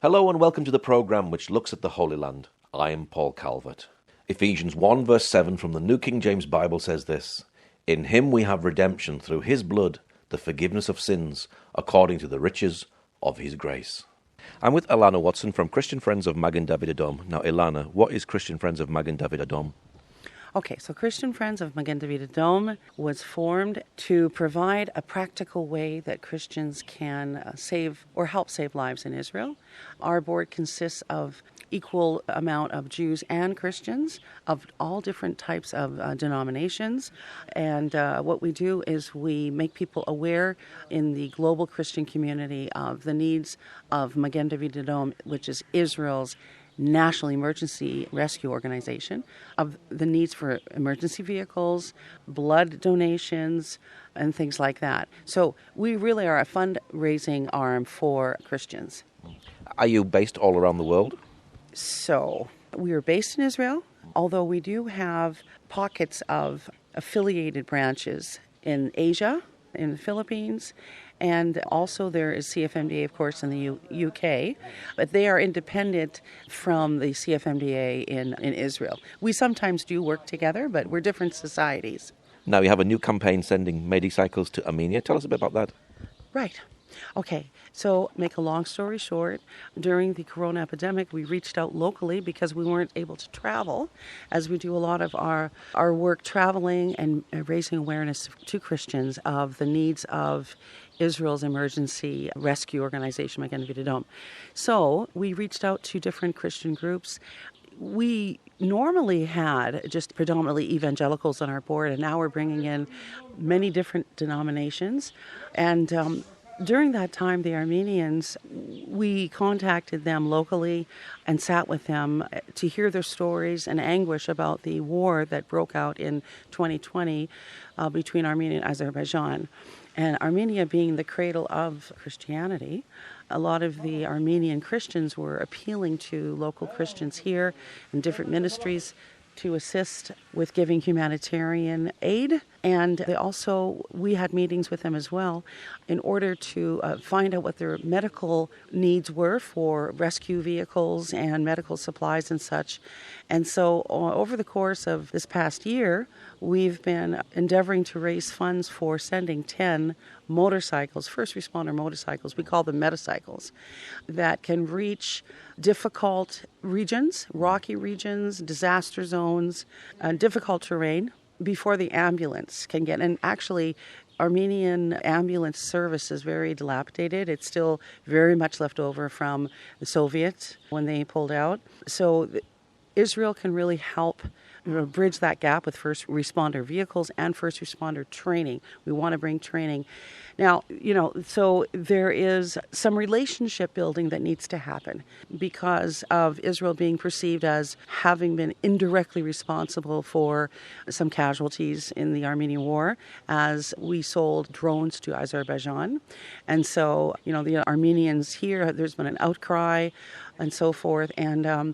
Hello and welcome to the programme which looks at the Holy Land. I am Paul Calvert. Ephesians 1 verse 7 from the New King James Bible says this: In him we have redemption through his blood, the forgiveness of sins, according to the riches of his grace. I'm with Elana Watson from Christian Friends of Magen Adom. Now, Elana, what is Christian Friends of Magen Adom? Okay, so Christian Friends of Magen Adom was formed to provide a practical way that Christians can save or help save lives in Israel. Our board consists of equal amount of Jews and Christians of all different types of denominations. And what we do is we make people aware in the global Christian community of the needs of Magen Adom, which is Israel's National Emergency Rescue Organization, of the needs for emergency vehicles, blood donations, and things like that. So we really are a fundraising arm for Christians. Are you based all around the world? So we are based in Israel, although we do have pockets of affiliated branches in Asia, in the Philippines, and also there is CFMDA, of course, in the UK, but they are independent from the CFMDA in Israel. We sometimes do work together, but we're different societies. Now you have a new campaign sending Medicycles to Armenia. Tell us a bit about that. Right. Okay, so make a long story short, during the corona epidemic, we reached out locally because we weren't able to travel, as we do a lot of our work traveling and raising awareness to Christians of the needs of Israel's emergency rescue organization, Magen Adom. So we reached out to different Christian groups. We normally had just predominantly evangelicals on our board, and now we're bringing in many different denominations. And during that time, the Armenians, we contacted them locally and sat with them to hear their stories and anguish about the war that broke out in 2020 between Armenia and Azerbaijan. And Armenia being the cradle of Christianity, a lot of the Armenian Christians were appealing to local Christians here in different ministries to assist with giving humanitarian aid. And we had meetings with them as well in order to find out what their medical needs were for rescue vehicles and medical supplies and such. And so over the course of this past year, we've been endeavoring to raise funds for sending 10 motorcycles, first responder motorcycles, we call them metacycles, that can reach difficult regions, rocky regions, disaster zones, difficult terrain before the ambulance can get. And actually, Armenian ambulance service is very dilapidated. It's still very much left over from the Soviets when they pulled out. So Israel can really help bridge that gap with first responder vehicles and first responder training. We want to bring training. Now, so there is some relationship building that needs to happen because of Israel being perceived as having been indirectly responsible for some casualties in the Armenian War as we sold drones to Azerbaijan. And so, the Armenians here, there's been an outcry and so forth. And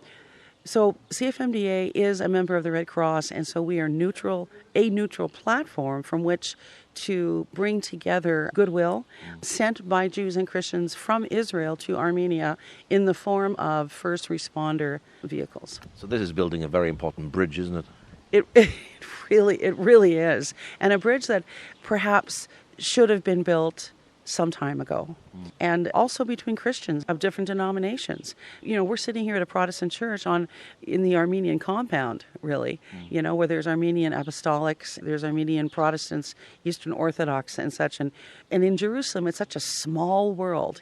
so CFMDA is a member of the Red Cross, and so we are a neutral platform from which to bring together goodwill sent by Jews and Christians from Israel to Armenia in the form of first responder vehicles. So this is building a very important bridge, isn't it? It really is. And a bridge that perhaps should have been built some time ago. And also between Christians of different denominations. We're sitting here at a Protestant church in the Armenian compound, really, where there's Armenian Apostolics, there's Armenian Protestants, Eastern Orthodox and such. And in Jerusalem, it's such a small world,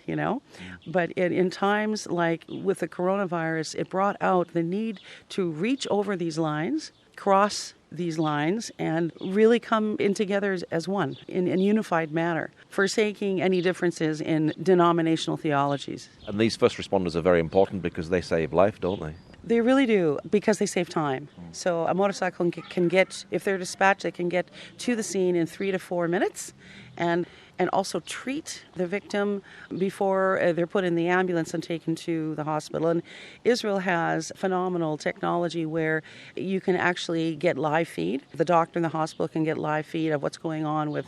But in times like with the coronavirus, it brought out the need to reach over these lines, cross these lines, and really come in together as one in a unified manner, forsaking any differences in denominational theologies. And these first responders are very important because they save life, don't they? They really do, because they save time. So a motorcycle can get, if they're dispatched, they can get to the scene in 3 to 4 minutes, and also treat the victim before they're put in the ambulance and taken to the hospital. And Israel has phenomenal technology where you can actually get live feed. The doctor in the hospital can get live feed of what's going on with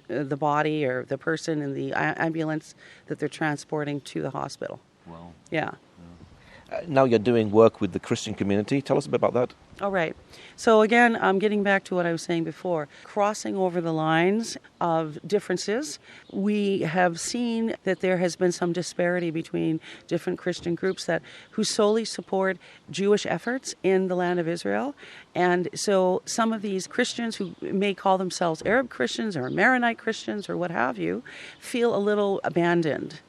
the body or the person in the ambulance that they're transporting to the hospital. Wow. Yeah. Now you're doing work with the Christian community. Tell us a bit about that. All right. So again, I'm getting back to what I was saying before. Crossing over the lines of differences, we have seen that there has been some disparity between different Christian groups who solely support Jewish efforts in the land of Israel. And so some of these Christians who may call themselves Arab Christians or Maronite Christians or what have you, feel a little abandoned,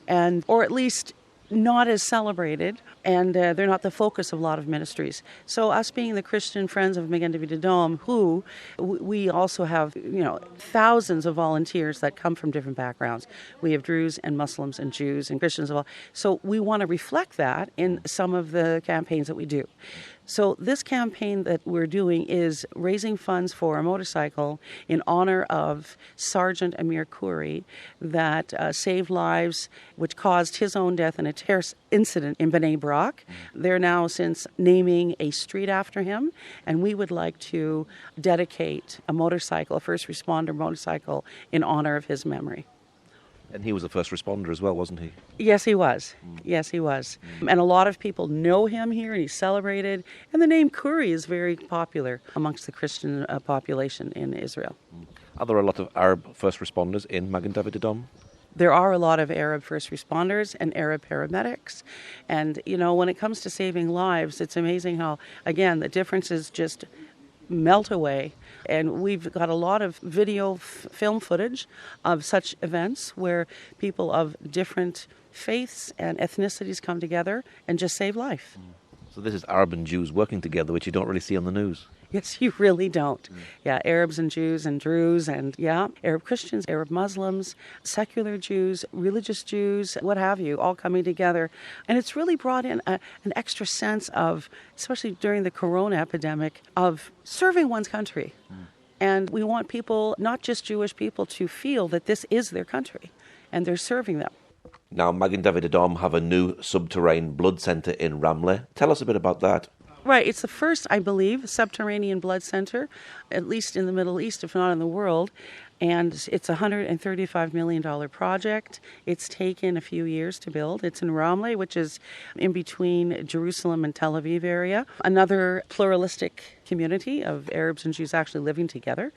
or at least not as celebrated, and they're not the focus of a lot of ministries. So us being the Christian Friends of Magen Adom, who we also have, thousands of volunteers that come from different backgrounds. We have Druze and Muslims and Jews and Christians of all. So we want to reflect that in some of the campaigns that we do. So this campaign that we're doing is raising funds for a motorcycle in honor of Sergeant Amir Khoury that saved lives, which caused his own death in a terrorist incident in Bnei Brak. They're now since naming a street after him, and we would like to dedicate a first responder motorcycle in honor of his memory. And he was a first responder as well, wasn't he? Yes, he was. Yes, he was. And a lot of people know him here, and he's celebrated. And the name Khoury is very popular amongst the Christian population in Israel. Are there a lot of Arab first responders in Magen David Adom? There are a lot of Arab first responders and Arab paramedics. And, when it comes to saving lives, it's amazing how, again, the differences just melt away. And we've got a lot of video film footage of such events where people of different faiths and ethnicities come together and just save life. So this is Arab and Jews working together, which you don't really see on the news. Yes, you really don't. Yeah, Arabs and Jews and Druze and, Arab Christians, Arab Muslims, secular Jews, religious Jews, what have you, all coming together. And it's really brought in an extra sense of, especially during the corona epidemic, of serving one's country. And we want people, not just Jewish people, to feel that this is their country and they're serving them. Now, Magen David Adom have a new subterranean blood centre in Ramleh. Tell us a bit about that. Right. It's the first, I believe, subterranean blood center, at least in the Middle East, if not in the world. And it's a $135 million project. It's taken a few years to build. It's in Ramleh, which is in between Jerusalem and Tel Aviv area. Another pluralistic community of Arabs and Jews actually living together.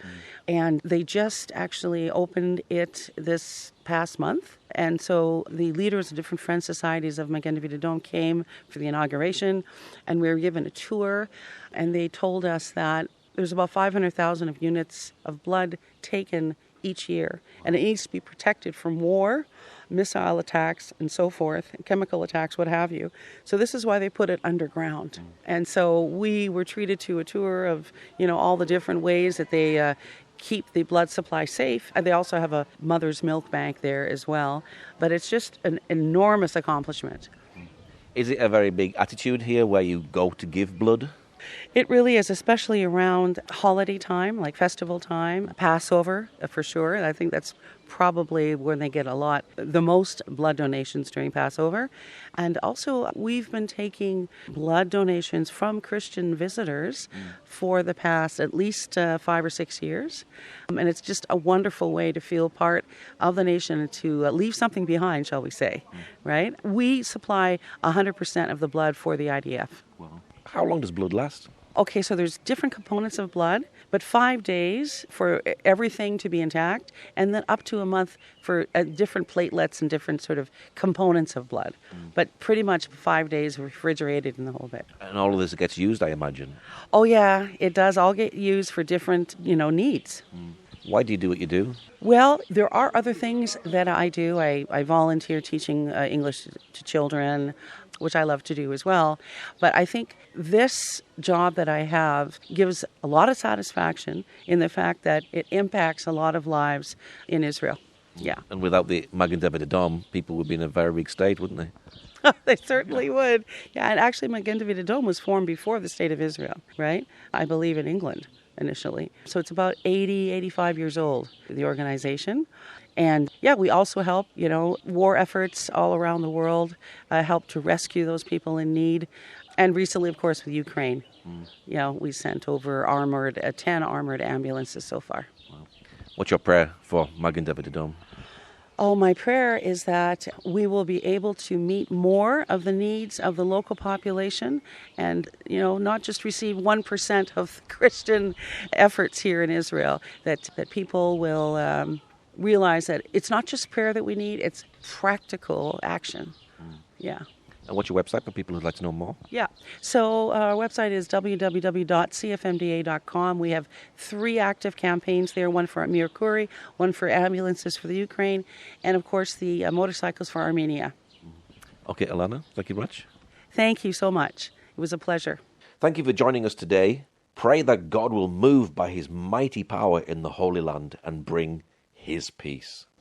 And they just actually opened it this past month. And so the leaders of different Friends Societies of Magen David Adom came for the inauguration, and we were given a tour, and they told us that there's about 500,000 of units of blood taken each year, and it needs to be protected from war, missile attacks, and so forth, chemical attacks, what have you. So this is why they put it underground. And so we were treated to a tour of, all the different ways that they keep the blood supply safe. And they also have a mother's milk bank there as well. But it's just an enormous accomplishment. Is it a very big attitude here where you go to give blood? It really is, especially around holiday time, like festival time, Passover for sure. And I think that's probably when they get the most blood donations during Passover. And also, we've been taking blood donations from Christian visitors for the past at least 5 or 6 years. And it's just a wonderful way to feel part of the nation and to leave something behind, shall we say, right? We supply 100% of the blood for the IDF. Wow. How long does blood last? Okay, so there's different components of blood, but 5 days for everything to be intact, and then up to a month for different platelets and different sort of components of blood. But pretty much 5 days refrigerated in the whole bit. And all of this gets used, I imagine. Oh yeah, it does all get used for different, needs. Why do you do what you do? Well, there are other things that I do. I volunteer teaching English to children, which I love to do as well. But I think this job that I have gives a lot of satisfaction in the fact that it impacts a lot of lives in Israel. Yeah. And without the Magen David Adom, people would be in a very weak state, wouldn't they? They certainly would. Yeah, and actually Magen David Adom was formed before the state of Israel, right? I believe in England initially. So it's about 85 years old, the organization. And yeah, we also help, war efforts all around the world, help to rescue those people in need. And recently, of course, with Ukraine, we sent over 10 armored ambulances so far. Wow. What's your prayer for Magen David Adom? Oh, my prayer is that we will be able to meet more of the needs of the local population and, not just receive 1% of Christian efforts here in Israel, that people will realize that it's not just prayer that we need, it's practical action. Yeah. And what's your website for people who'd like to know more? Yeah. So our website is www.cfmda.com. We have 3 active campaigns there, one for Amir Khoury, one for ambulances for the Ukraine, and of course the motorcycles for Armenia. Okay, Elana, thank you very much. Thank you so much. It was a pleasure. Thank you for joining us today. Pray that God will move by his mighty power in the Holy Land and bring his peace.